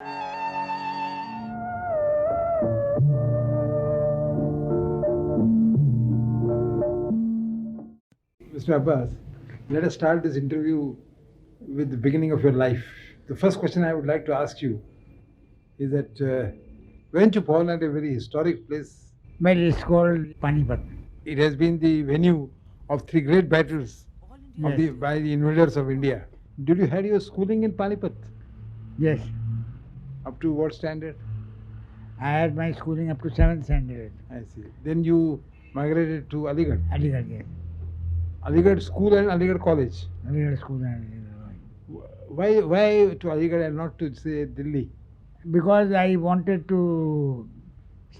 Mr. Abbas, let us start this interview with the beginning of your life. The first question I would like to ask you is that weren't you born at a very historic place? Well, it's called Panipat. It has been the venue of three great battles Yes, by the invaders of India. Did you had your schooling in Panipat? yes. Up to what standard? I had my schooling up to 7th standard. I see. Then you migrated to Aligarh. Aligarh, yes. Aligarh School and Aligarh College. Aligarh school and Aligarh. Why to Aligarh and not to say Delhi? Because I wanted to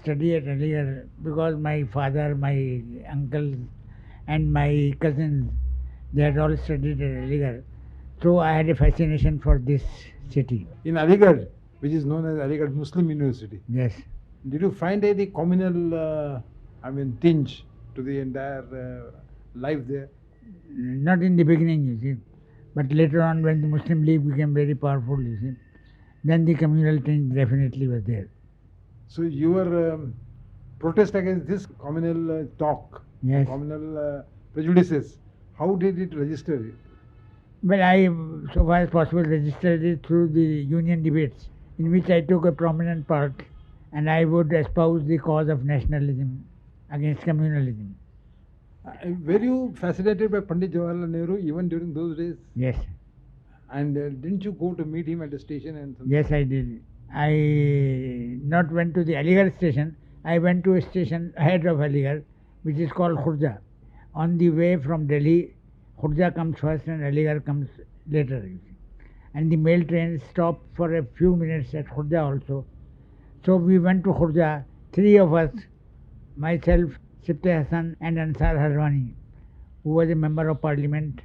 study at Aligarh because my father, my uncle, and my cousins, they had all studied at Aligarh. So I had a fascination for this city. In Aligarh, which is known as Aligarh Muslim University. Yes. Did you find any communal, tinge to the entire life there? Not in the beginning, you see. But later on, when the Muslim League became very powerful, you see, then the communal change definitely was there. So your protest against this communal talk, Yes. communal prejudices, how did it register? Well, I, so far as possible, registered it through the union debates, in which I took a prominent part, and I would espouse the cause of nationalism against communalism. Were you fascinated by Pandit Jawaharlal Nehru even during those days? Yes, And didn't you go to meet him at the station and something? yes, I did. I not went to the Aligarh station. I went to a station ahead of Aligarh, which is called Khurja. On the way from Delhi, Khurja comes first and Aligarh comes later. You see. And the mail train stopped for a few minutes at Khurja also. So we went to Khurja, three of us, myself, Sifte Hassan, and Ansar Harwani, who was a member of parliament.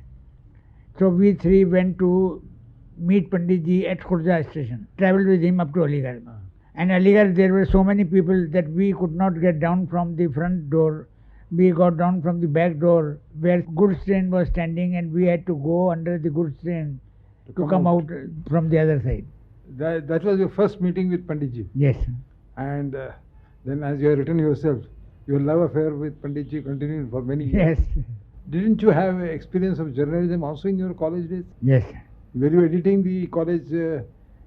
So we three went to meet Panditji at Khurja station, travelled with him up to Aligarh. Ah. And Aligarh, there were so many people that we could not get down from the front door. We got down from the back door where goods train was standing, and we had to go under the goods train to come out from the other side. That was your first meeting with Panditji. Yes, And then, as you have written yourself, your love affair with Panditji continued for many years. yes, Didn't you have experience of journalism also in your college days? yes. Were you editing the college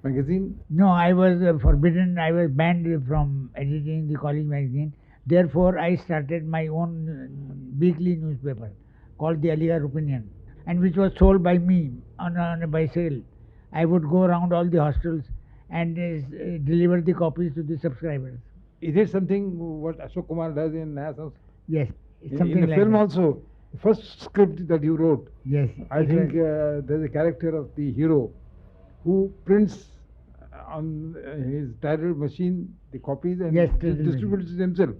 magazine? No, I was forbidden, I was banned from editing the college magazine. Therefore, I started my own weekly newspaper called the Aligarh Opinion, and which was sold by me on a bicycle. I would go around all the hostels and deliver the copies to the subscribers. Is it something what Ashok Kumar does in Naya Sanskrit? Yes, it's In something the like film that. also, the first script that you wrote, Yes, I it think was- there's a character of the hero who prints on his typewriter machine the copies and Yes, typewriter distributes it himself.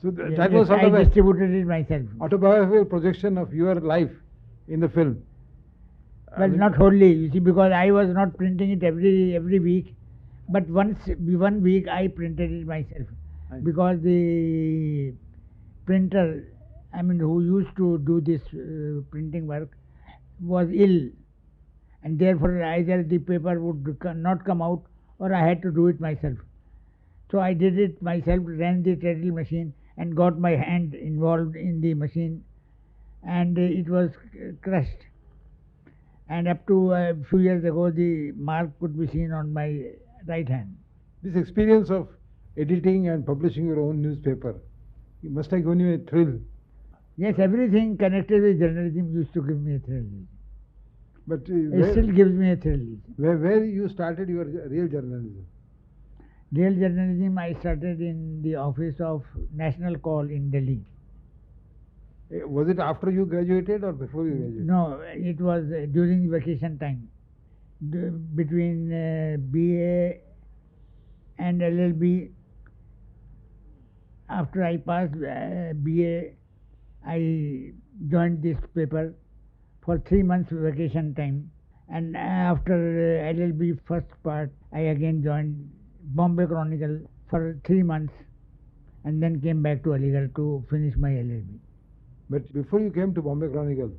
So yes, that was sort I of a distributed it myself. autobiographical projection of your life in the film. I Well, mean, not wholly, you see, because I was not printing it every week, but one week I printed it myself, I see. because the printer, I mean, who used to do this printing work, was ill, and therefore either the paper would not come out, or I had to do it myself. So I did it myself, ran the treadle machine, and got my hand involved in the machine, and it was crushed. And up to a few years ago, the mark could be seen on my right hand. This experience of editing and publishing your own newspaper, it must have given you a thrill. Yes, everything connected with journalism used to give me a thrill. But It still gives me a thrill. where you started your real journalism? Real journalism I started in the office of National Call in Delhi. Was it after you graduated or before you graduated? No, it was during vacation time. Between BA and LLB, after I passed BA, I joined this paper for 3 months vacation time, and after LLB first part, I again joined Bombay Chronicle for 3 months, and then came back to Aligarh to finish my LLB. But before you came to Bombay Chronicle,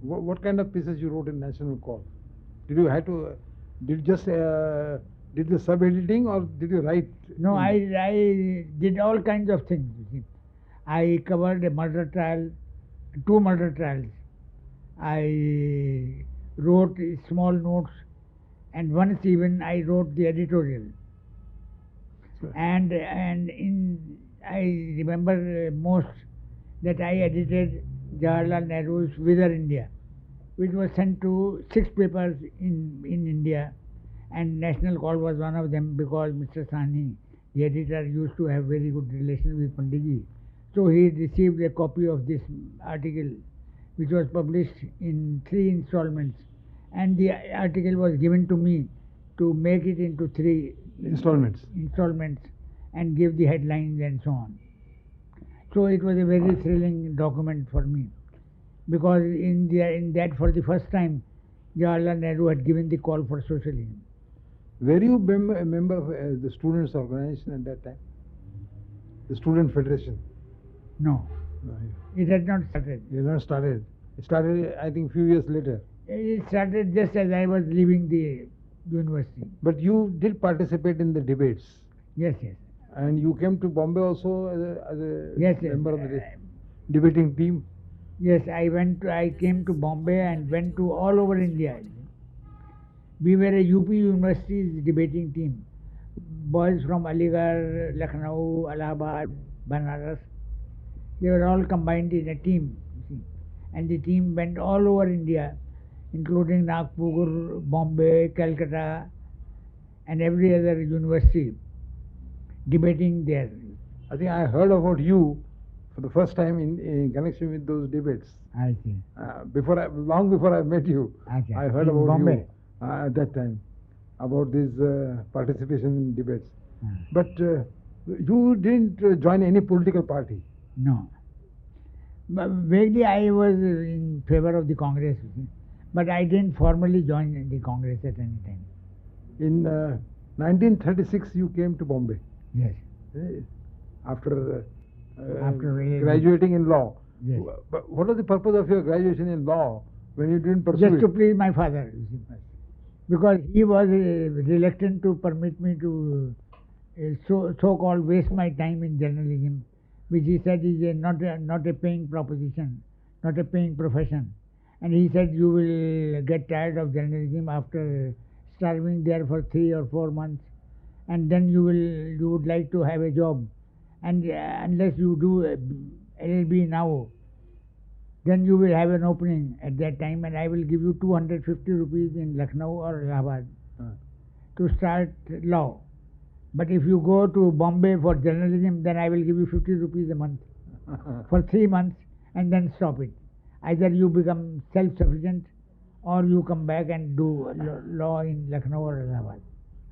what kind of pieces you wrote in National Call? Did you have to? Did you just did the sub-editing or did you write? No, in- I did all kinds of things. You see. I covered a murder trial, two murder trials. I wrote small notes, and once even I wrote the editorial. And in I remember most that I edited Jawaharlal Nehru's Wither India, which was sent to 6 papers in India, and National Call was one of them because Mr. Sahni, the editor, used to have very good relations with Panditji. So he received a copy of this article, which was published in 3 installments, and the article was given to me to make it into 3 installments and give the headlines and so on. So it was a very thrilling document for me because in that for the first time Jawaharlal Nehru had given the call for socialism. Were you a member of the students' organization at that time? The Student Federation? No, No, it had not started. you not started. It started, I think, few years later. It started just as I was leaving the university. But you did participate in the debates. Yes, yes. And you came to Bombay also as a Yes, yes. member of the debating team. Yes, I came to Bombay and went to all over India. We were a UP University's debating team. Boys from Aligarh, Lucknow, Allahabad, Banaras. They were all combined in a team. You see. And the team went all over India, including Nagpur, Bombay, Calcutta, and every other university, debating there. I think I heard about you for the first time in connection with those debates. I see. Long before I met you, Okay. I heard In about Bombay? you at that time, about this participation in debates. Ah. But you didn't join any political party. No. But vaguely I was in favor of the Congress, you see. But I didn't formally join the Congress at any time. In 1936, you came to Bombay Yes. after After graduating in law. Yes. But what was the purpose of your graduation in law when you didn't pursue Just it? to please my father, you see. Because he was reluctant to permit me to so-called waste my time in journalism, which he said is not a paying proposition, not a paying profession. And he said you will get tired of journalism after starving there for 3 or 4 months, and then you would like to have a job, and unless you do LLB now, then you will have an opening at that time, and I will give you 250 rupees in Lucknow or Allahabad to start law. But if you go to Bombay for journalism, then I will give you 50 rupees a month for 3 months and then stop it. Either you become self-sufficient or you come back and do law in Lucknow or Allahabad.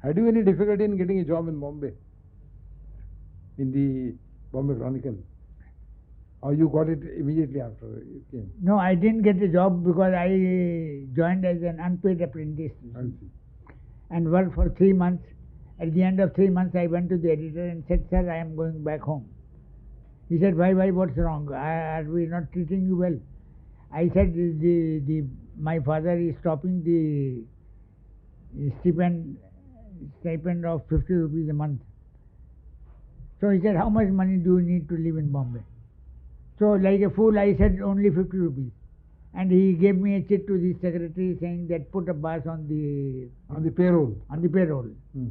Had you any difficulty in getting a job in Bombay? In the Bombay Chronicle? Or you got it immediately after you came? No, I didn't get a job because I joined as an unpaid apprentice I see. and worked for 3 months. At the end of 3 months, I went to the editor and said, "Sir, I am going back home." He said, "Why, what's wrong? Are we not treating you well?" I said, my father is stopping the stipend of 50 rupees a month. So he said, "How much money do you need to live in Bombay?" So like a fool, I said, "Only 50 rupees. And he gave me a chit to the secretary saying that put Abbas on the payroll. payroll. Hmm.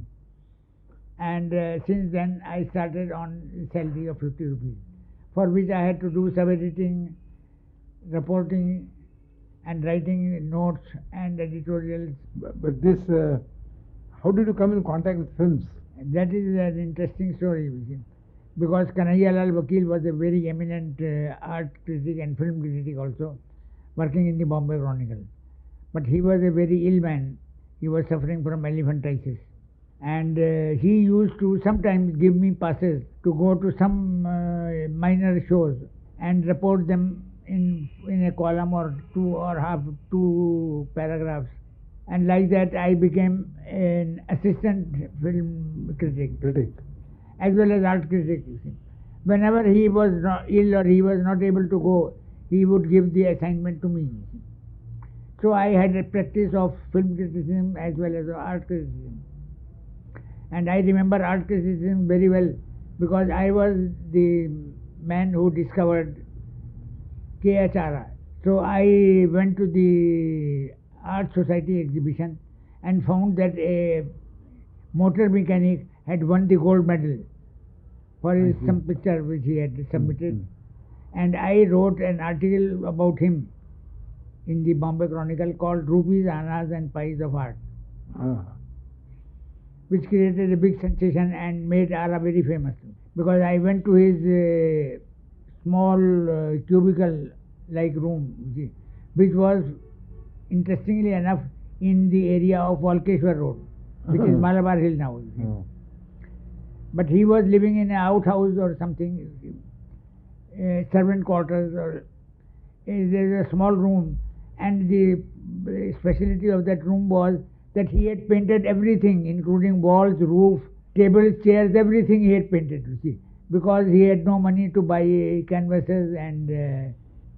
And since then I started on salary of 50 rupees, for which I had to do sub-editing, reporting, and writing notes and editorials. But this, how did you come in contact with films? That is an interesting story, you see. Because Kanhaiya Lal Vakil was a very eminent art critic and film critic also, working in the Bombay Chronicle. But he was a very ill man. He was suffering from elephantiasis. And he used to sometimes give me passes to go to some minor shows and report them in a column or two paragraphs. And like that I became an assistant film critic as well as art critic, you see. Whenever he was ill or he was not able to go, he would give the assignment to me. So I had a practice of film criticism as well as art criticism. And I remember art criticism very well because I was the man who discovered KHRI. So I went to the Art Society exhibition and found that a motor mechanic had won the gold medal for his some picture which he had submitted. And I wrote an article about him in the Bombay Chronicle called Rupees, Annas and Pies of Art, which created a big sensation and made Ara very famous. Because I went to his small cubicle-like room, which was, interestingly enough, in the area of Walkeshwar Road, which is Malabar Hill now. But he was living in an outhouse or something, servant quarters, or there's a small room, and the speciality of that room was that he had painted everything, including walls, roof, tables, chairs, everything he had painted, you see, because he had no money to buy canvases and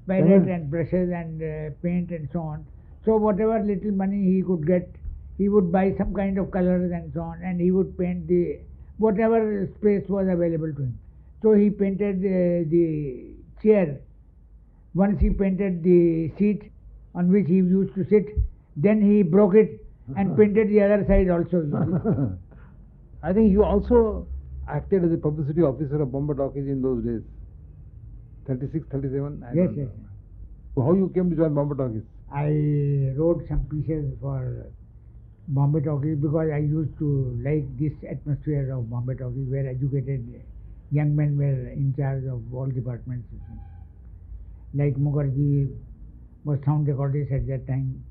palette and brushes and paint and so on. So whatever little money he could get, he would buy some kind of colors and so on, and he would paint the whatever space was available to him. So he painted the chair. Once he painted the seat on which he used to sit. Then he broke it and painted the other side also. I think you also acted as a publicity officer of Bombay Talkies in those days. 36, 37? Yes, yes. So how you came to join Bombay Talkies? I wrote some pieces for Bombay Talkies because I used to like this atmosphere of Bombay Talkies where educated young men were in charge of all departments. Like Mukherjee was sound recordist at that time,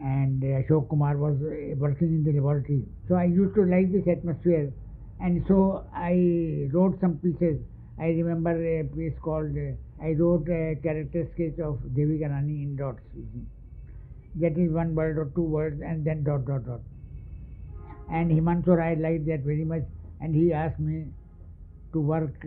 and Ashok Kumar was working in the laboratory. So I used to like this atmosphere, and so I wrote some pieces. I remember a piece called, I wrote a character sketch of Devika Rani in dots. That is one word or two words and then dot dot dot. And Himanshu Rai liked that very much, and he asked me to work,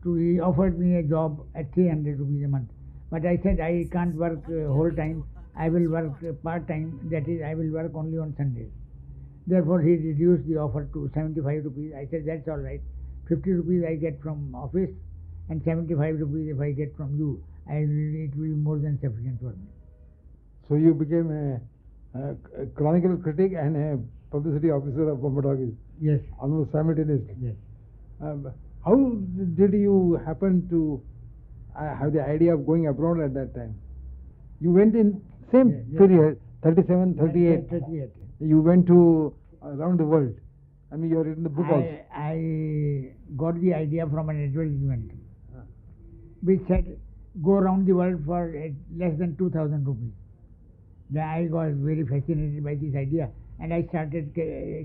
he offered me a job at 300 rupees a month. But I said I can't work whole time, I will work part time, that is I will work only on Sundays. Therefore he reduced the offer to 75 rupees. I said that's all right. 50 rupees I get from office and 75 rupees if I get from you, it will be more than sufficient for me. So you became a chronicle critic and a publicity officer of Bombay Talkies? Yes. Almost simultaneously? Yes. How did you happen to have the idea of going abroad at that time? You went in same period, 37, 38. 38. You went to around the world. I mean, you are in the book also. I got the idea from an advertisement which said go around the world for less than 2,000 rupees. Then I was very fascinated by this idea and I started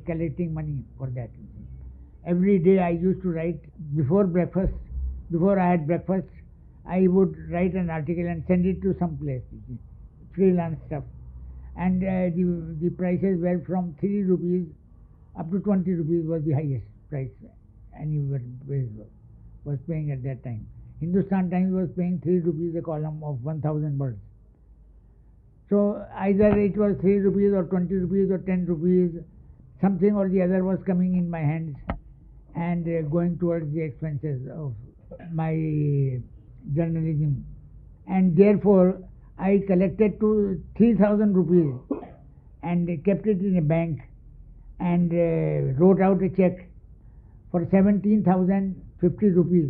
collecting money for that. Every day I used to write before breakfast. Before I had breakfast, I would write an article and send it to some place, freelance stuff. And the prices were from 3 rupees up to 20 rupees was the highest price anybody was paying at that time. Hindustan Times was paying 3 rupees a column of 1,000 words. So either it was 3 rupees or 20 rupees or 10 rupees, something or the other was coming in my hands and going towards the expenses of my journalism. And therefore I collected to 3,000 rupees and kept it in a bank and wrote out a check for 17,050 rupees.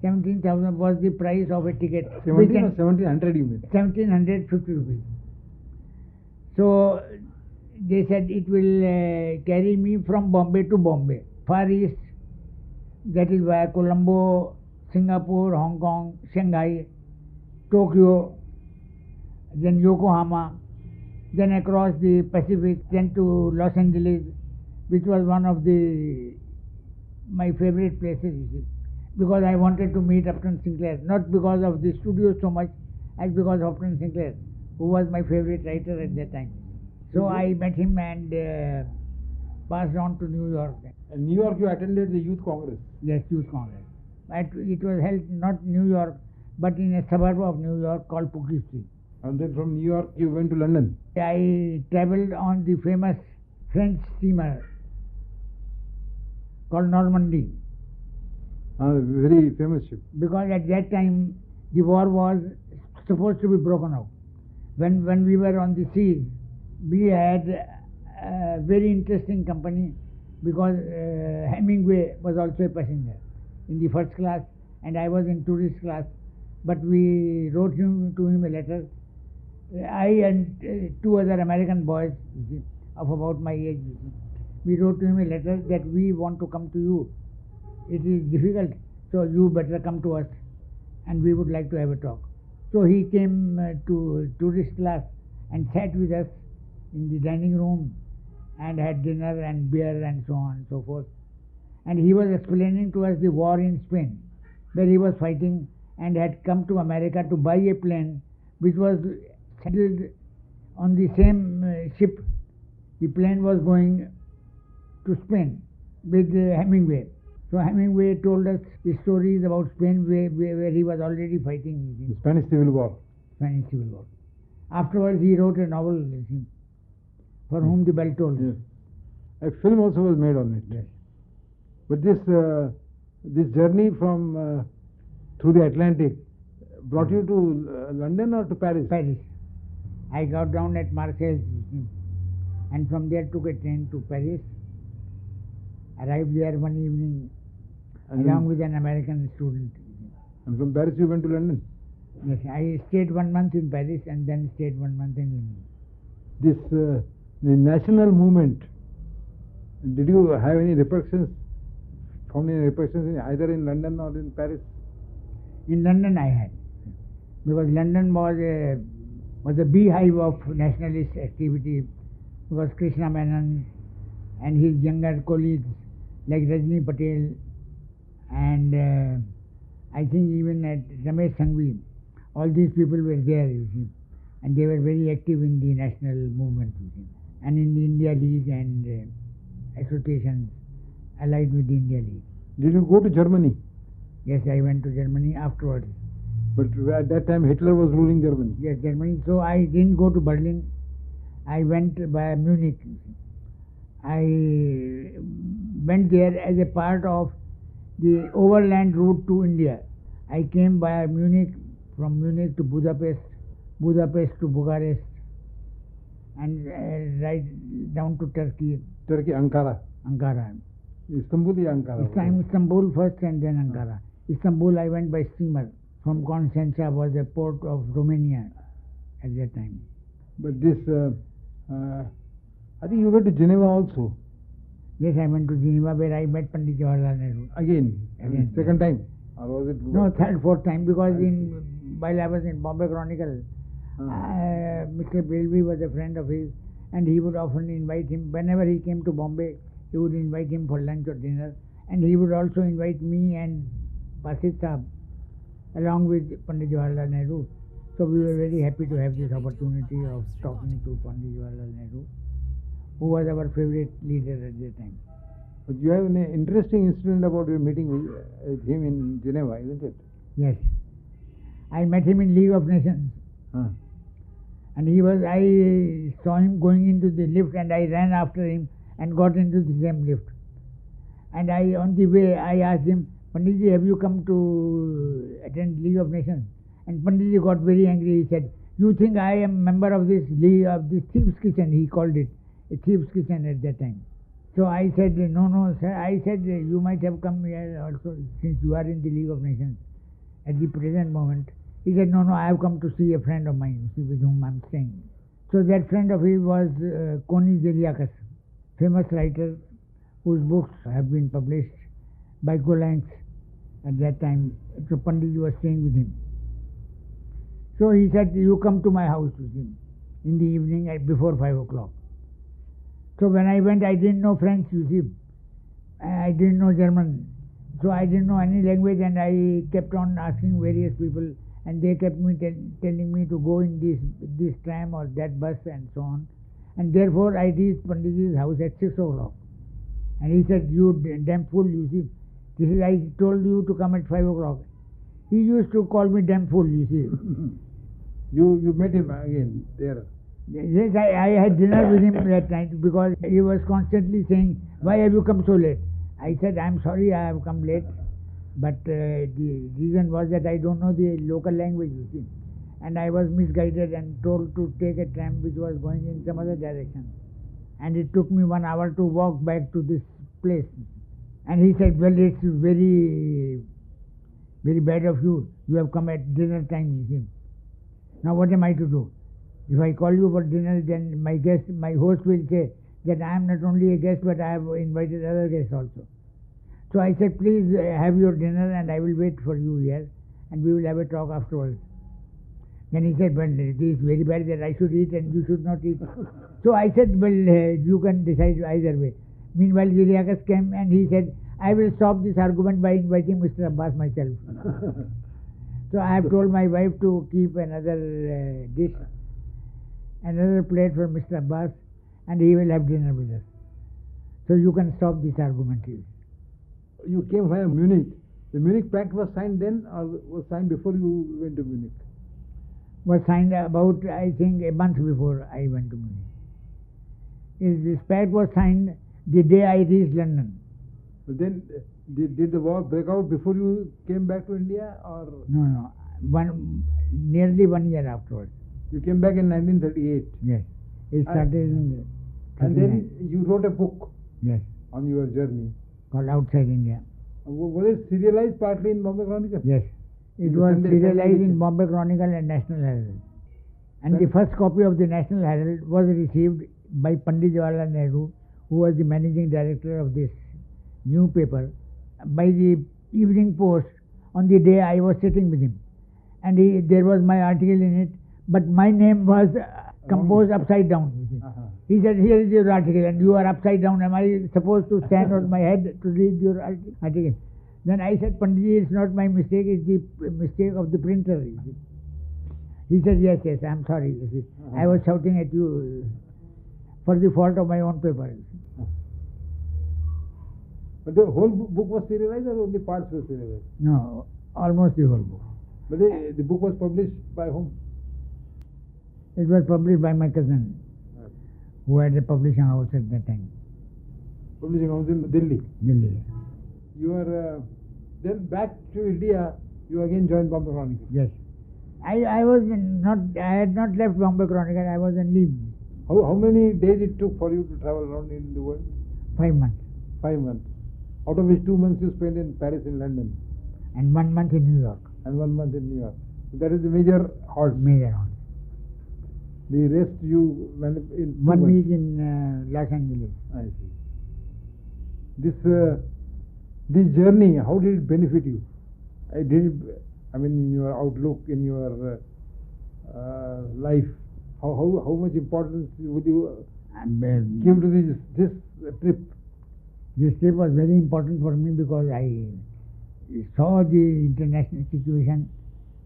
17,000 was the price of a ticket. 1700 you mean? 1,750 rupees. So they said it will carry me from Bombay to Bombay, Far East, that is via Colombo, Singapore, Hong Kong, Shanghai, Tokyo, then Yokohama, then across the Pacific, then to Los Angeles, which was one of my favorite places, you see, because I wanted to meet Upton Sinclair, not because of the studio so much as because of Upton Sinclair, who was my favorite writer at that time. So I met him and passed on to New York. In New York you attended the Youth Congress? Yes, Youth Congress. It was held not New York, but in a suburb of New York called Poughkeepsie. And then from New York you went to London? I travelled on the famous French steamer called Normandy, Very famous ship. because at that time the war was supposed to be broken out. When we were on the seas, we had a very interesting company, because Hemingway was also a passenger in the first class and I was in tourist class. But we wrote to him a letter. I and two other American boys, you see, of about my age, you see, we wrote to him a letter that we want to come to you. It is difficult, so you better come to us, and we would like to have a talk. So he came to tourist class and sat with us in the dining room and had dinner and beer and so on and so forth. And he was explaining to us the war in Spain, where he was fighting and had come to America to buy a plane which was settled on the same ship. The plane was going to Spain with Hemingway. So Hemingway told us the stories about Spain, where he was already fighting The Spanish Civil War. Spanish Civil War. Afterwards, he wrote a novel, you see, For Whom the Bell Tolls. Yes. A film also was made on it. Yes. But this journey from through the Atlantic brought you to London or to Paris? Paris. I got down at Marseille, you see, and from there took a train to Paris. Arrived there one evening And along then- with an American student. And from Paris you went to London. Yes, I stayed 1 month in Paris and then stayed 1 month in London. This the national movement. Did you have any repercussions? Found any repercussions either in London or in Paris? In London I had, because London was a beehive of nationalist activity, because Krishna Menon and his younger colleagues like Rajni Patel and I think even at Ramesh Sanghvi, all these people were there, you see, and they were very active in the national movement, you see, and in the India League and associations allied with the India League. Did you go to Germany? Yes, I went to Germany afterwards. But at that time Hitler was ruling Germany. Yes, Germany. So I didn't go to Berlin. I went by Munich. I went there as a part of the overland route to India. I came by Munich, from Munich to Budapest, Budapest to Bucharest, and right down to Turkey, Turkey, Ankara. Ankara. Istanbul or Ankara? Istanbul first and then Ankara. Istanbul I went by steamer. From Constanța was a port of Romania at that time. But this, I think you went to Geneva also. Yes, I went to Geneva where I met Pandit Jawaharlal Nehru. Again, second time? Or was it? No, third, fourth time, because while I was in Bombay Chronicle, Mr. Belvi was a friend of his, and he would often invite him. Whenever he came to Bombay, he would invite him for lunch or dinner, and he would also invite me and Basit Saab along with Pandit Jawaharlal Nehru. So we were very happy to have this opportunity of talking to Pandit Jawaharlal Nehru, who was our favorite leader at that time. But you have an interesting incident about your meeting with him in Geneva, isn't it? Yes. I met him in League of Nations. Huh. And I saw him going into the lift and I ran after him and got into the same lift. And on the way, I asked him, Panditji, have you come to attend League of Nations? And Panditji got very angry. He said, you think I am member of this league, of this Thieves' Kitchen, he called it, a Thieves' Kitchen at that time. So I said, no, sir. I said, you might have come here also, since you are in the League of Nations at the present moment. He said, no, I have come to see a friend of mine, with whom I am staying. So that friend of his was Koni Zeliakas, famous writer whose books have been published by Gollancz at that time. So Panditji was staying with him. So he said, you come to my house with him in the evening before 5 o'clock. So when I went, I didn't know French, you see. I didn't know German. So I didn't know any language, and I kept on asking various people, and they kept me telling me to go in this tram or that bus and so on. And therefore I reached Panditji's house at 6 o'clock. And he said, you damn fool, you see. This is, I told you to come at 5 o'clock. He used to call me damn fool, you see. You met him again there? Yes, I had dinner with him that night because he was constantly saying, "Why have you come so late?" I said, "I'm sorry I have come late, but the reason was that I don't know the local language, you see. And I was misguided and told to take a tram which was going in some other direction. And it took me 1 hour to walk back to this place." And he said, "Well, it's very, very bad of you. You have come at dinner time, you see. Now what am I to do? If I call you for dinner, then my host will say that I am not only a guest, but I have invited other guests also." So I said, "Please have your dinner and I will wait for you here and we will have a talk afterwards." Then he said, "Well, it is very bad that I should eat and you should not eat." So I said, "Well, you can decide either way." Meanwhile, Viriakas came and he said, "I will stop this argument by inviting Mr. Abbas myself." So I have told my wife to keep another dish, another plate for Mr. Abbas, and he will have dinner with us. So you can stop this argument here. You came via Munich. The Munich Pact was signed then, or was signed before you went to Munich? Was signed about, I think, a month before I went to Munich. This pact was signed the day I reached London. But then, did the war break out before you came back to India, or No, nearly 1 year afterwards. you came back in 1938? Yes, it started in And then 39. you wrote a book Yes, on your journey. called Outside India. Was it serialized partly in Bombay Chronicle? Yes, it was serialized in Bombay Chronicle and National Herald. And the first copy of the National Herald was received by Pandit Jawaharlal Nehru, who was the managing director of this new paper, by the evening post on the day I was sitting with him. And there was my article in it, but my name was composed upside down. You see. He said, "Here is your article and you are upside down. Am I supposed to stand on my head to read your article?" Then I said, "Panditji, it's not my mistake, it's the mistake of the printer." You see. He said, yes, I'm sorry. You see. I was shouting at you for the fault of my own paper. But the whole book was serialized, or only parts were serialized? No, almost the whole book. But the book was published by whom? It was published by my cousin, who had a publishing house at that time, Publishing house in Delhi. Delhi. You are then back to India. You again joined Bombay Chronicle. Yes. I had not left Bombay Chronicle, I was on leave. How many days it took for you to travel around in the world? 5 months. 5 months. Out of which 2 months you spent in Paris and London, And 1 month in New York. and 1 month in New York. So that is the major halt. Major halt. The rest you went in 2 1 months. week in Los Angeles. I see. This journey, how did it benefit you? In your outlook, in your life, how much importance would you give to this trip? This trip was very important for me because I saw the international situation,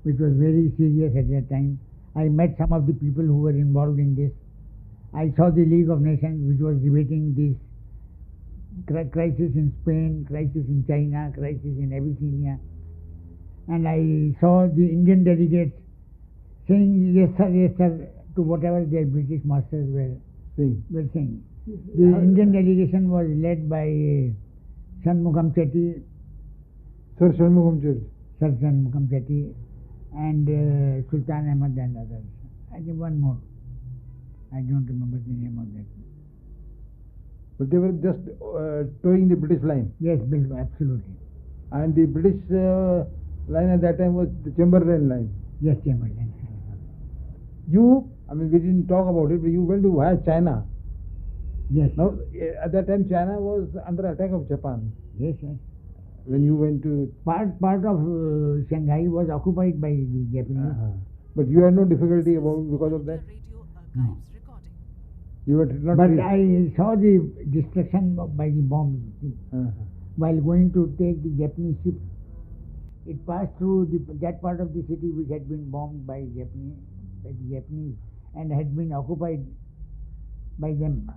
which was very serious at that time. I met some of the people who were involved in this. I saw the League of Nations, which was debating this crisis in Spain, crisis in China, crisis in Abyssinia. And I saw the Indian delegates saying yes sir, to whatever their British masters were saying. The Indian delegation was led by Shanmugam Chetty, Sir Shanmugam Chetty. Sir Shanmugam Chetty, and Sultan Ahmad and others. I think one more. I don't remember the name of that. But they were just towing the British line. Yes, absolutely. And the British line at that time was the Chamberlain line. Yes, Chamberlain. We didn't talk about it, but you went to via China. Yes. Now, at that time, China was under attack of Japan. Yes. When you went to... Part of Shanghai was occupied by the Japanese. But you had no difficulty because of that? No. You were not... But I saw the destruction by the bombs. While going to take the Japanese ship, it passed through that part of the city which had been bombed by the Japanese and had been occupied by them.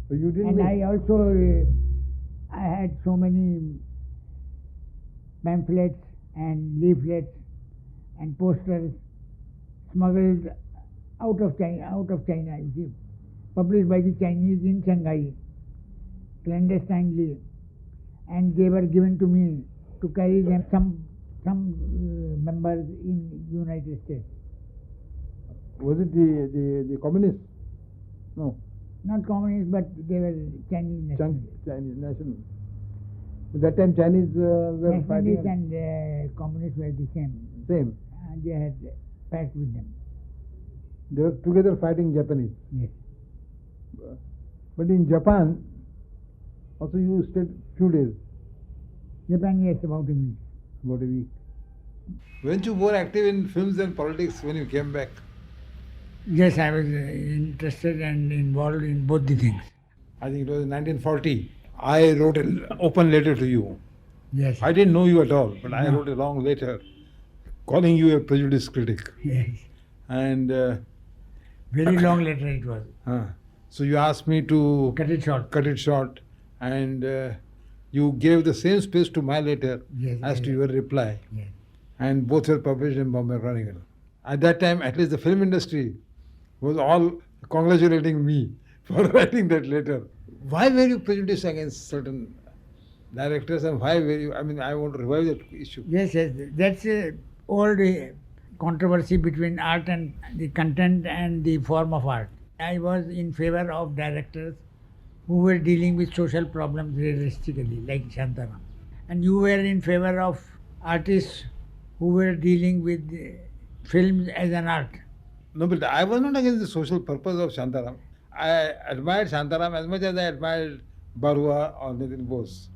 So you didn't... And I also I had so many pamphlets and leaflets and posters smuggled out of China, you see, published by the Chinese in Shanghai, clandestinely, and they were given to me to carry them some members in United States. Was it the communists? No. Not communists, but they were Chinese nationalists. Chinese nationals. At that time, Chinese were fighting. Nationalists and communists were the same. Same. They had pact with them. They were together fighting Japanese. Yes. But in Japan, also you stayed few days. Japan, yes, about a week. About a week. Weren't you more active in films and politics when you came back? Yes, I was interested and involved in both the things. I think it was in 1940. I wrote an open letter to you. Yes. I didn't know you at all, but I No. wrote a long letter calling you a prejudice critic. Yes. And Very long letter it was. so you asked me to Cut it short. cut it short, and you gave the same space to my letter Yes. as yes, to your reply, Yes. and both were published in Bombay Chronicle. At that time, at least the film industry was all congratulating me for writing that letter. Why were you prejudiced against certain directors, and why were you? I mean, I want to revive that issue. Yes, yes. That's a old controversy between art and the content and the form of art. I was in favor of directors who were dealing with social problems realistically, like Shantaram. And you were in favor of artists who were dealing with films as an art. No, but I was not against the social purpose of Shantaram. I admired Shantaram as much as I admired Barua or Nitin Bose.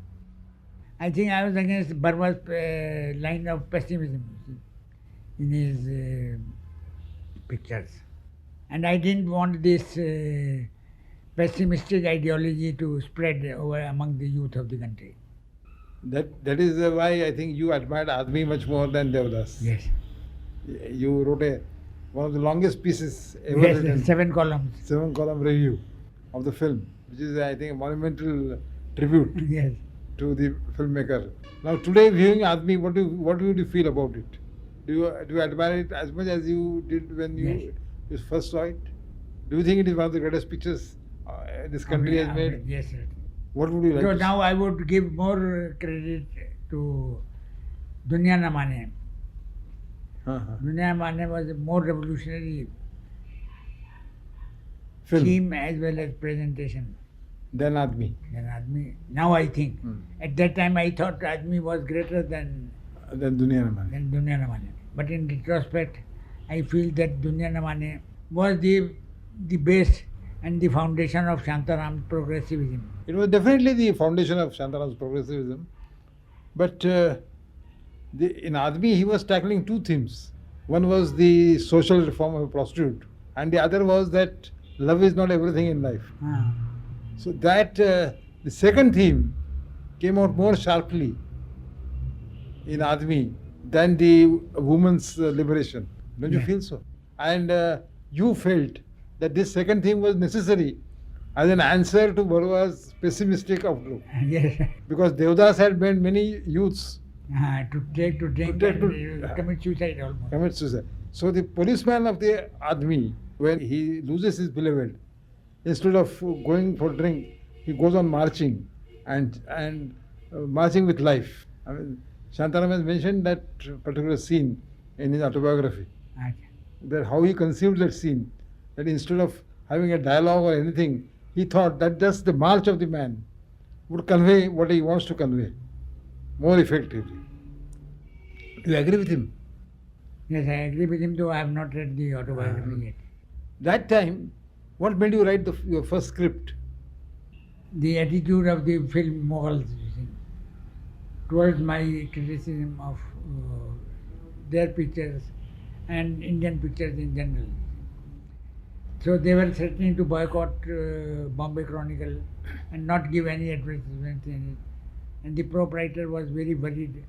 I think I was against Barwa's line of pessimism in his pictures. And I didn't want this pessimistic ideology to spread over among the youth of the country. That is why I think you admired Admi much more than Devdas. Yes. You wrote one of the longest pieces ever Yes, written, 7 columns. 7-column review of the film, which is, I think, a monumental tribute Yes. to the filmmaker. Now, today, viewing Admi, what would you feel about it? Do you admire it as much as you did when you first saw it? Do you think it is one of the greatest pictures this country has made? Yes, sir. What would you like So to now I would give more credit to Dunya Na Mane. Dunya Na Mane was a more revolutionary film theme as well as presentation than Admi? than Admi. Now I think. At that time I thought Admi was greater than Dunia Na Mane. Dunya Na Mane. But in retrospect, I feel that Dunya Na Mane was the base and the foundation of Shantaram's progressivism. It was definitely the foundation of Shantaram's progressivism. But in Admi, he was tackling two themes. One was the social reform of a prostitute, and the other was that love is not everything in life. So that the second theme came out more sharply in Admi than the woman's liberation. Don't you Yeah. feel so? And you felt that this second theme was necessary as an answer to Barua's pessimistic outlook. Yes. Because Devdas had made many youths To drink and commit suicide almost. commit suicide. So the policeman of the Admi, when he loses his beloved, instead of going for drink, he goes on marching and marching with life. I mean, Shantaram has mentioned that particular scene in his autobiography. That how he conceived that scene, that instead of having a dialogue or anything, he thought that just the march of the man would convey what he wants to convey more effectively. Do you agree with him? Yes, I agree with him, though I have not read the autobiography yet. That time, what made you write your first script? The attitude of the film Mughals, you see, towards my criticism of their pictures and Indian pictures in general. So they were threatening to boycott Bombay Chronicle and not give any advertisements in it. And the proprietor was very worried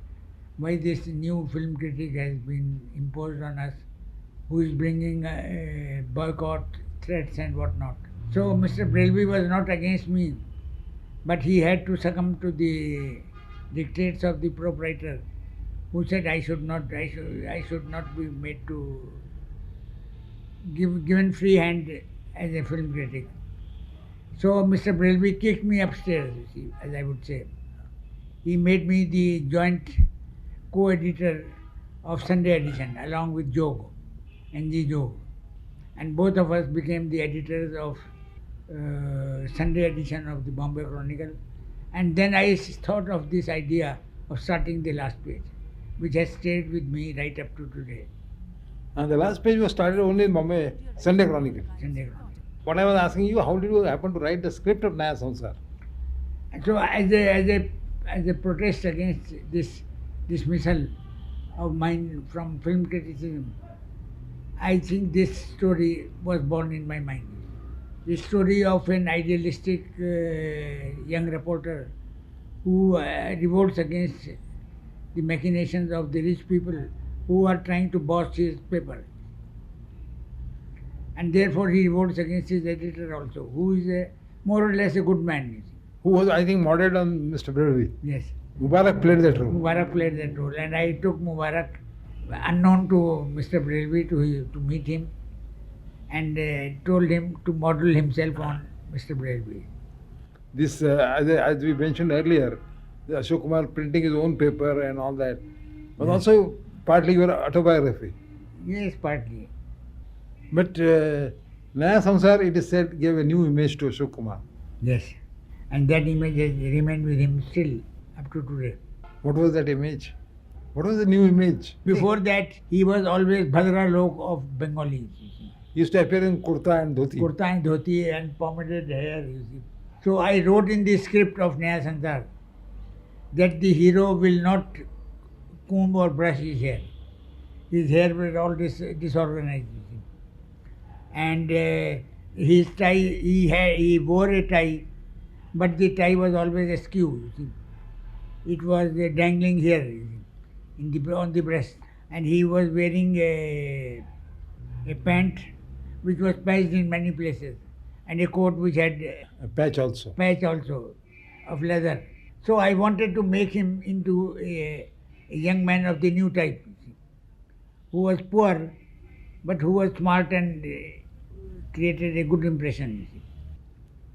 why this new film critic has been imposed on us, who is bringing boycott threats and whatnot. So Mr. Brelvi was not against me, but he had to succumb to the dictates of the proprietor, who said I should not be made to given free hand as a film critic. So Mr. Brelby kicked me upstairs, you see, as I would say. He made me the joint co-editor of Sunday edition along with Jog, N.G. Jog. And both of us became the editors of Sunday edition of the Bombay Chronicle. And then I thought of this idea of starting the last page, which has stayed with me right up to today. And the last page was started only in Bombay Sunday Chronicle. Sunday Chronicle. What I was asking you, how did you happen to write the script of Naya Samsar? And so as a protest against this dismissal of mine from film criticism, I think this story was born in my mind. The story of an idealistic young reporter who revolts against the machinations of the rich people who are trying to boss his paper. And therefore he revolts against his editor also, who is more or less a good man. You see. Who was, I think, modeled on Mr. Brelby. Yes. Mubarak played that role. Mubarak played that role, and I took Mubarak, unknown to Mr. Brelby, to meet him, and told him to model himself on Mr. Brelby. This, as we mentioned earlier, the Ashok Kumar printing his own paper and all that, was also partly your autobiography. Yes, partly. But Naya Samsar, it is said, gave a new image to Ashok Kumar. Yes, and that image has remained with him still up to today. What was that image? What was the new image? Before that, he was always Bhadra Lok of Bengalis. He used to appear in kurta and dhoti. Kurta and dhoti and pomaded hair, you see. So I wrote in the script of Naya Samsar that the hero will not comb or brush his hair. His hair was all disorganized, you see. And his tie, he wore a tie, but the tie was always askew, you see. It was dangling here, you see, on the breast. And he was wearing a pant which was patched in many places, and a coat which had A patch also. of leather. So I wanted to make him into a young man of the new type, you see, who was poor, but who was smart and created a good impression, you see.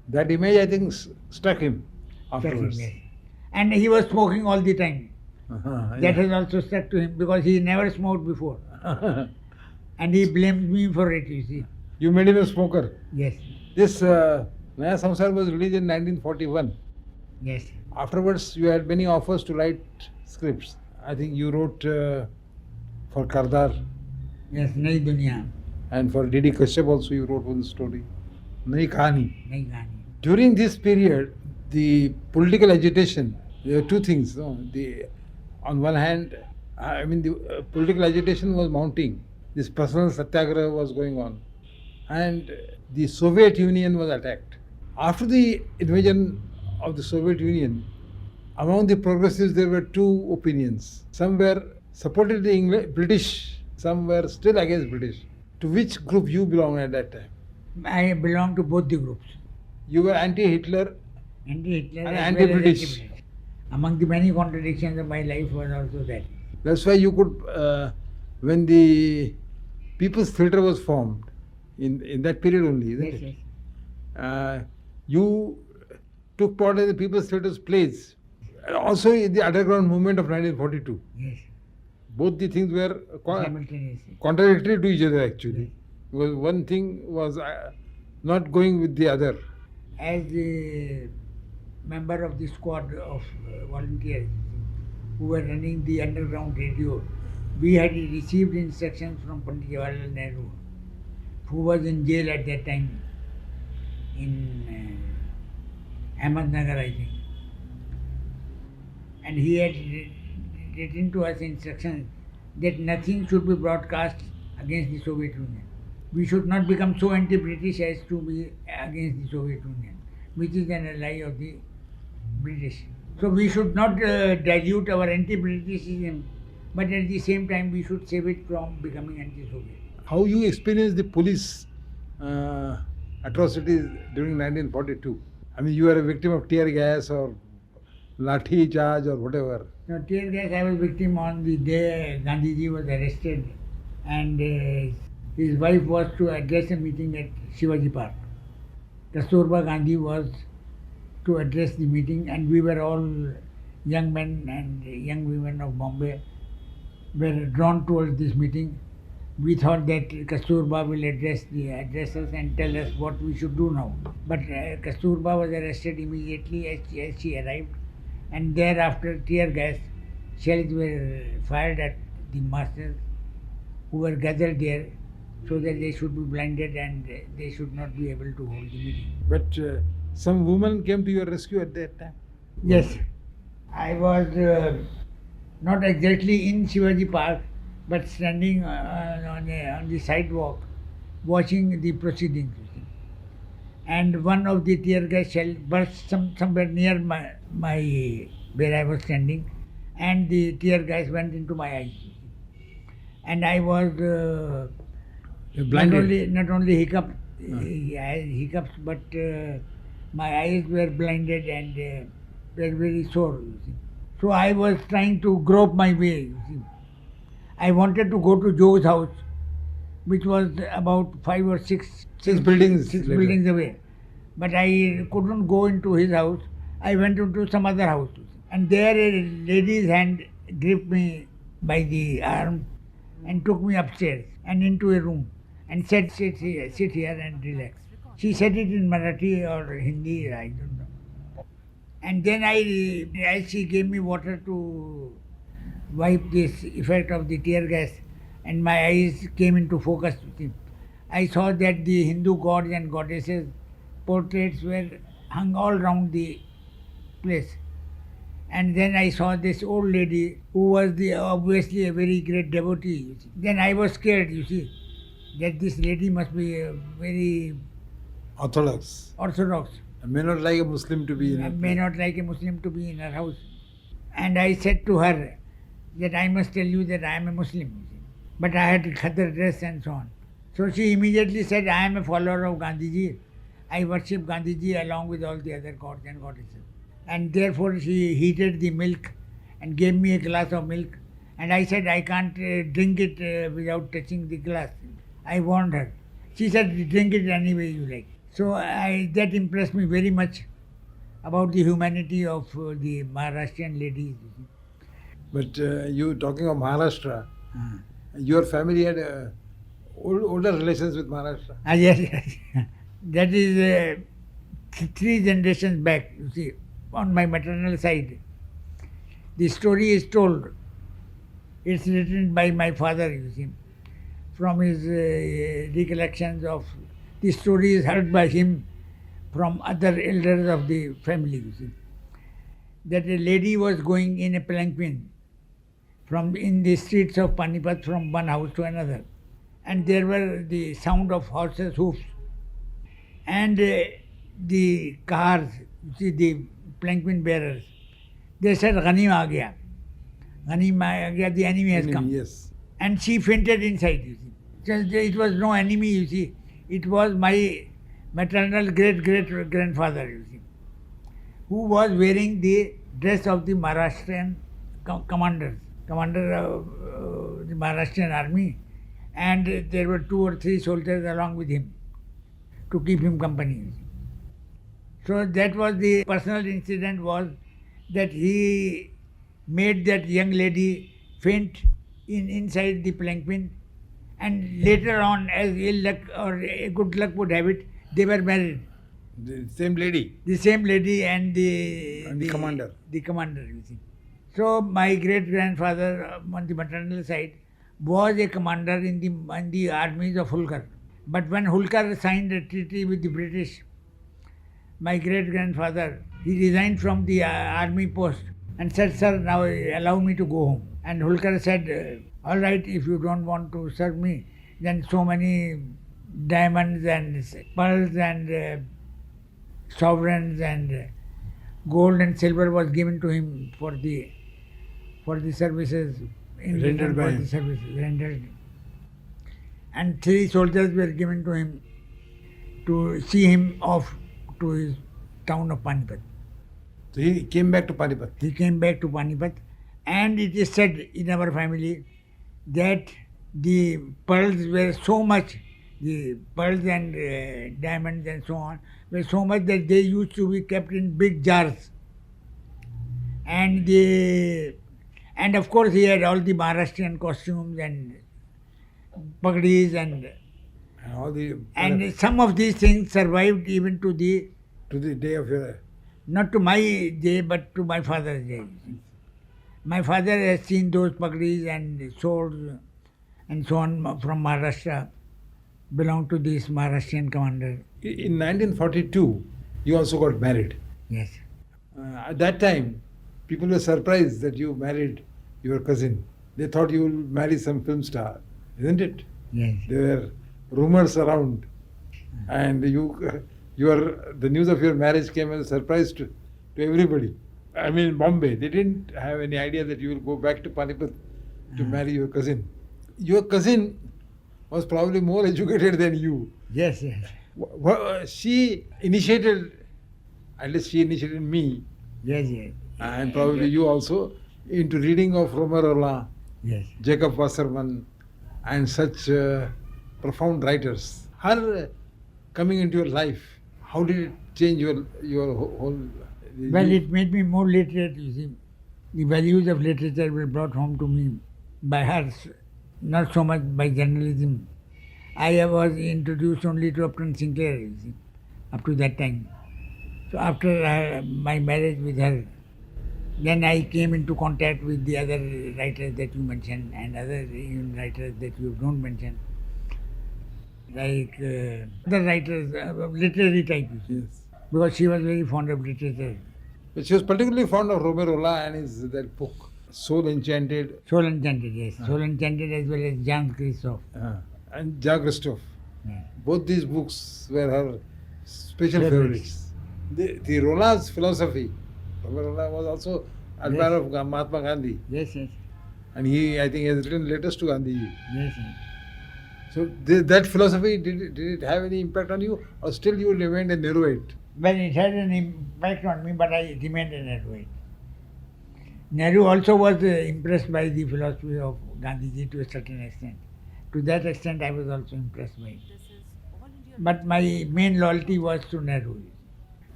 That image, I think, struck him afterwards. Yes. And he was smoking all the time. That has also stuck to him because he never smoked before. And he blames me for it, you see. You made him a smoker. Yes, This Naya Samsar was released in 1941. yes. Afterwards, you had many offers to write scripts. I think you wrote for Kardar, Yes, Nayi Duniya, and for D.D. Kashyap also you wrote one story, Nayi Kahani. Nayi Kahani. During this period, the political agitation, there were two things. No? On one hand, I mean, the political agitation was mounting. This personal satyagraha was going on. And the Soviet Union was attacked. After the invasion of the Soviet Union, among the progressives there were two opinions. Some were supported the British, some were still against British. To which group you belong at that time? I belong to both the groups. You were anti-Hitler. Anti-Hitler And as well as anti-British. anti-British. Among the many contradictions of my life was also that. That's why you could, when the People's Theatre was formed, in that period only, isn't Yes, it? yes. You took part in the People's Theatre's plays. Also in the underground movement of 1942. Yes, Both the things were simultaneously. contradictory to each other actually. Because one thing was not going with the other. As a member of the squad of volunteers who were running the underground radio, we had received instructions from Pandit Jawaharlal Nehru, who was in jail at that time in Ahmednagar, I think. And he had written to us instructions that nothing should be broadcast against the Soviet Union. We should not become so anti-British as to be against the Soviet Union, which is an ally of the British. So we should not dilute our anti-Britishism, but at the same time we should save it from becoming anti-Soviet. How you experienced the police atrocities during 1942? I mean, you were a victim of tear gas or lathi charge or whatever. Now, tear gas I was victim on the day Gandhiji was arrested and His wife was to address a meeting at Shivaji Park. Kasturba Gandhi was to address the meeting, and we were all young men and young women of Bombay were drawn towards this meeting. We thought that Kasturba will address us and tell us what we should do now. But Kasturba was arrested immediately as she arrived, and thereafter tear gas shells were fired at the masters who were gathered there, so that they should be blinded and they should not be able to hold the meeting. But some woman came to your rescue at that time. Yes, I was not exactly in Shivaji Park, but standing on the sidewalk, watching the proceedings. And one of the tear gas shell burst somewhere near my where I was standing, and the tear gas went into my eyes. And I was You're blinded. not only hiccups, but my eyes were blinded and were very sore. You see. So I was trying to grope my way. You see. I wanted to go to Joe's house, which was about 6 buildings six later. buildings away. But I couldn't go into his house. I went into some other house. And there a lady's hand gripped me by the arm and took me upstairs and into a room and said, sit here and relax. She said it in Marathi or Hindi, I don't know. And then as she gave me water to wipe this effect of the tear gas, and my eyes came into focus. I saw that the Hindu gods and goddesses portraits were hung all round the place. And then I saw this old lady who was obviously a very great devotee. You see. Then I was scared, you see, that this lady must be very Orthodox. orthodox. I may not like a Muslim to be in I it. may not like a Muslim to be in her house. And I said to her that I must tell you that I am a Muslim. You see. But I had khadr dress and so on. So she immediately said, I am a follower of Gandhiji. I worship Gandhiji along with all the other gods and goddesses. And therefore she heated the milk and gave me a glass of milk. And I said, I can't drink it without touching the glass. I warned her. She said, drink it any way you like. So that impressed me very much about the humanity of the Maharashtrian ladies. But you talking of Maharashtra, your family had older relations with Maharashtra. Yes. That is 3 generations back, you see, on my maternal side. The story is told. It's written by my father, you see, from his recollections of the story is heard by him from other elders of the family, you see. That a lady was going in a palanquin in the streets of Panipat from one house to another. And there were the sound of horses' hoofs. And the cars, you see, the palanquin bearers, they said, Ghanim aa gaya. Ghanim aa gaya, the enemy has come. Yes. And she fainted inside, you see. Just, it was no enemy, you see. It was my maternal great-great-grandfather, you see, who was wearing the dress of the Maharashtrian commander of the Maharashtrian army. And there were 2 or 3 soldiers along with him to keep him company. So that was the personal incident, was that he made that young lady faint inside the palanquin, and later on, as ill luck or good luck would have it, they were married. The same lady. The same lady and the commander. The commander, you see. So my great grandfather on the maternal side was a commander in the armies of Hulkar. But when Hulkar signed a treaty with the British, my great grandfather, he resigned from the army post and said, sir, now allow me to go home. And Hulkar said, all right, if you don't want to serve me, then so many diamonds and pearls and sovereigns and gold and silver was given to him for the services Rendered by him. rendered. And 3 soldiers were given to him to see him off to his town of Panipat. So he came back to Panipat. He came back to Panipat, and it is said in our family that the pearls were so much, the pearls and diamonds and so on were so much that they used to be kept in big jars. And of course he had all the Maharashtrian costumes and pagdis And all the and some of these things survived even to the, to the day of your not to my day but to my father's day. My father has seen those pagdis and swords and so on from Maharashtra, belong to this Maharashtrian commander. in 1942 you also got married. Yes. At that time, people were surprised that you married your cousin. They thought you would marry some film star, isn't it? Yes. There were rumors around, and the news of your marriage came as a surprise to everybody. I mean, in Bombay, they didn't have any idea that you will go back to Panipat to marry your cousin. Your cousin was probably more educated than you. Yes, yes. She initiated, at least she initiated me, Yes, yes. and probably you also, into reading of Romer Roland, Yes. Jacob Wasserman, and such profound writers. Her coming into your life, how did it change your whole? Well, it made me more literate, you see. The values of literature were brought home to me by her, not so much by journalism. I was introduced only to Upton Sinclair, you see, up to that time. So after my marriage with her, then I came into contact with the other writers that you mentioned and other even writers that you don't mention, like other writers, literary type, you see, Yes. because she was very fond of literature. But she was particularly fond of Romer Roland and his that book, Soul Enchanted, Soul Enchanted, yes. Soul Enchanted as well as Jan Christophe. and Jacques Christophe. Yeah. Both these books were her special Favorites. favorites. The Roland's philosophy, Romer Roland was also admirer of Mahatma Gandhi, Yes, yes. and he, I think, has written letters to Gandhi. Yes, yes. So that philosophy, did it have any impact on you, or still you remained a Nehruite? Well, it had an impact on me, but I remained a Nehruite. Nehru also was impressed by the philosophy of Gandhiji to a certain extent. To that extent, I was also impressed by it. But my main loyalty was to Nehru.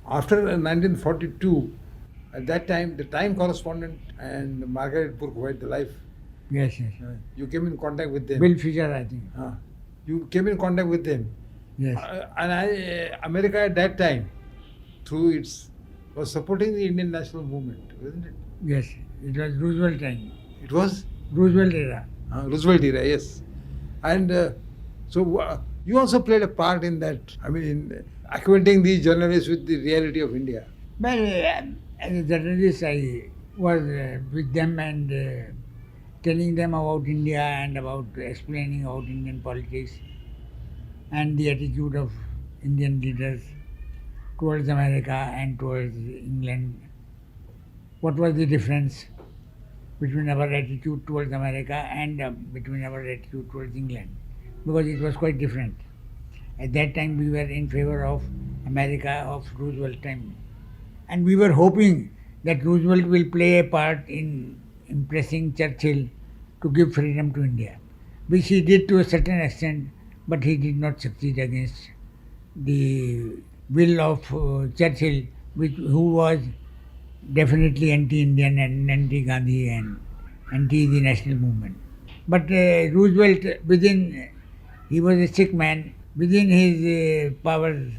After 1942, at that time, the Time correspondent and Margaret Burke, who had the Life, Yes, yes. you came in contact with them. Bill Fisher, I think. You came in contact with them. Yes. America at that time, through its, was supporting the Indian national movement, wasn't it? Yes. It was Roosevelt time. It was Roosevelt era. Roosevelt era, yes. And so you also played a part in that, I mean, in acquainting these journalists with the reality of India. Well, as a journalist, I was with them and telling them about India and about explaining about Indian politics and the attitude of Indian leaders towards America and towards England. What was the difference between our attitude towards America and between our attitude towards England? Because it was quite different. At that time, we were in favor of America of Roosevelt time. And we were hoping that Roosevelt will play a part in impressing Churchill to give freedom to India, which he did to a certain extent, but he did not succeed against the will of Churchill, who was definitely anti-Indian and anti-Gandhi and anti the national movement. But Roosevelt, he was a sick man, within his powers,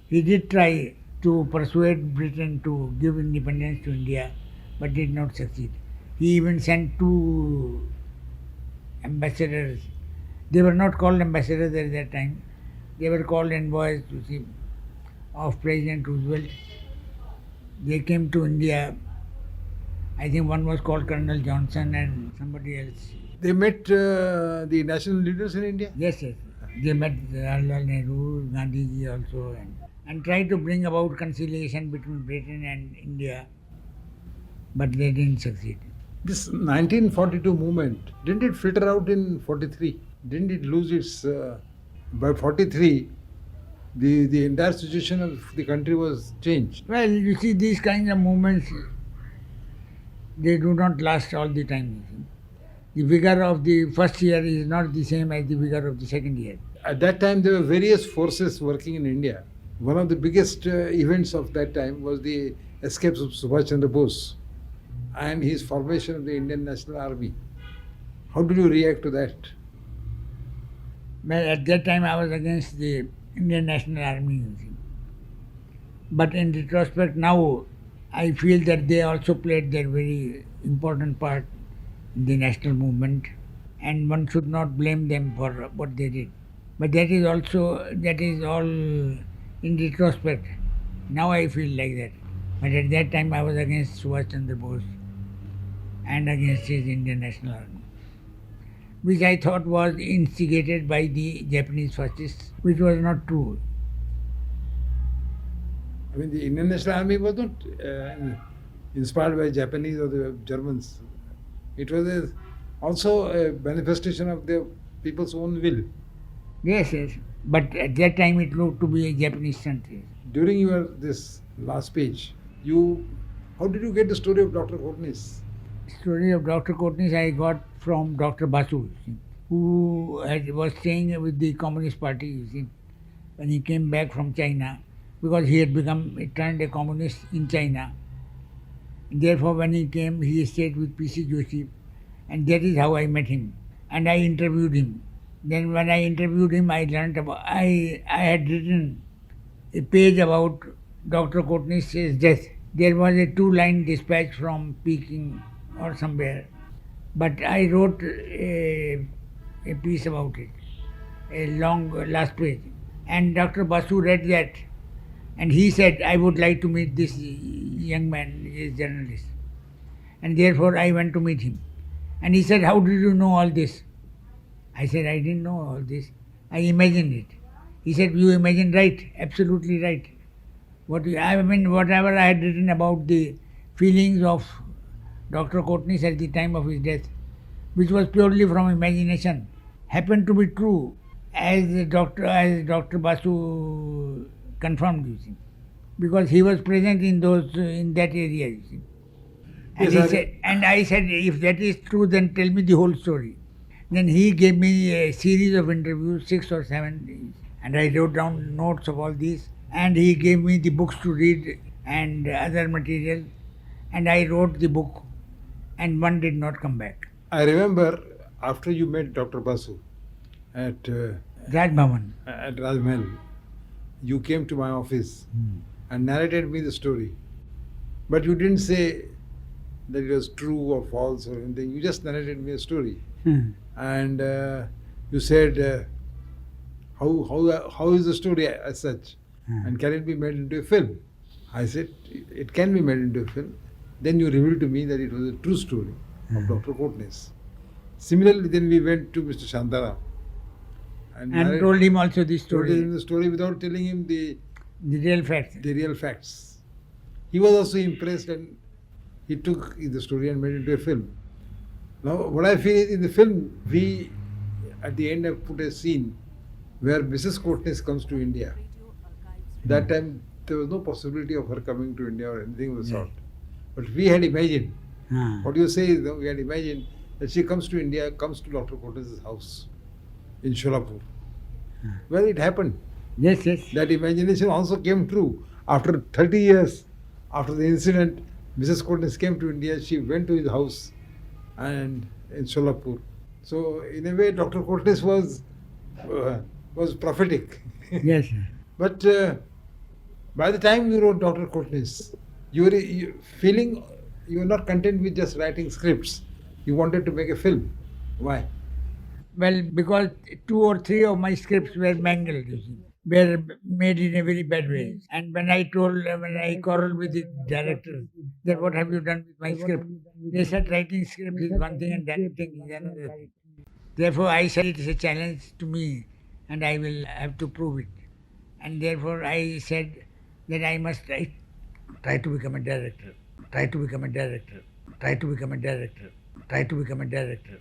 he did try to persuade Britain to give independence to India, but did not succeed. He even sent 2 ambassadors. They were not called ambassadors at that time. They were called envoys, you see, of President Roosevelt. They came to India. I think one was called Colonel Johnson and somebody else. They met the national leaders in India? Yes, yes. They met Jawaharlal Nehru, Gandhiji also, and tried to bring about conciliation between Britain and India, but they didn't succeed. This 1942 movement, didn't it filter out in 43? Didn't it lose its... by 43, the entire situation of the country was changed. Well, you see, these kinds of movements, they do not last all the time. You see. The vigor of the first year is not the same as the vigor of the second year. At that time, there were various forces working in India. One of the biggest events of that time was the escapes of Subhash Chandra Bose and his formation of the Indian National Army. How did you react to that? Well, at that time I was against the Indian National Army. You see. But in retrospect now, I feel that they also played their very important part in the national movement, and one should not blame them for what they did. But that is all in retrospect. Now I feel like that. But at that time I was against Subhash Chandra Bose and against his Indian National Army, which I thought was instigated by the Japanese fascists, which was not true. I mean, the Indian National Army was not inspired by Japanese or the Germans. It was also a manifestation of the people's own will. Yes, yes. But at that time it looked to be a Japanese stunt. During your this last page, how did you get the story of Dr. Courtney's? Story of Dr. Courtney's I got from Dr. Basu, you see, who was staying with the Communist Party, you see, when he came back from China, because he turned a communist in China. Therefore, when he came, he stayed with P.C. Joshi, and that is how I met him. And I interviewed him. Then when I interviewed him, I learnt about, I had written a page about Dr. Courtney's death. There was a 2-line dispatch from Peking or somewhere. But I wrote a piece about it, a long last page. And Dr. Basu read that, and he said, I would like to meet this young man, this journalist. And therefore I went to meet him. And he said, how did you know all this? I said, I didn't know all this. I imagined it. He said, you imagined right, absolutely right. Whatever I had written about the feelings of Dr. Courtney at the time of his death, which was purely from imagination, happened to be true, as Dr. Basu confirmed, you see, because he was present in that area, you see. And I said, if that is true, then tell me the whole story. Then he gave me a series of interviews, 6 or 7, and I wrote down notes of all these. And he gave me the books to read and other material, and I wrote the book, and one did not come back. I remember after you met Dr. Basu at Raj Bhavan. At Rajmahal, you came to my office and narrated me the story. But you didn't say that it was true or false or anything. You just narrated me a story. And you said, how is the story as such? And can it be made into a film? I said, it can be made into a film. Then you revealed to me that it was a true story of Dr. Courtney's. Similarly, then we went to Mr. Shantaram and told him also the story. Told him the story without telling him the real facts. The real facts. He was also impressed, and he took the story and made it into a film. Now, what I feel is in the film, we at the end have put a scene where Mrs. Courtney comes to India. That time there was no possibility of her coming to India or anything of the sort. But we had imagined, what you say is, we had imagined that she comes to India, comes to Dr. Courtney's house in Sholapur. Well, it happened. Yes, yes. That imagination also came true. After 30 years after the incident, Mrs. Courtney came to India, she went to his house and in Sholapur. So in a way, Dr. Courtney was prophetic. Yes, sir. But by the time you wrote Dr. Courtney's, you were feeling you were not content with just writing scripts. You wanted to make a film. Why? Well, because 2 or 3 of my scripts were mangled, you see, were made in a very bad way. And when I quarreled with the director, that what have you done with my script? They said writing script is one thing and directing is another thing. Therefore, I said it is a challenge to me and I will have to prove it. And therefore, I said that I must try to become a director, try to become a director, try to become a director, try to become a director.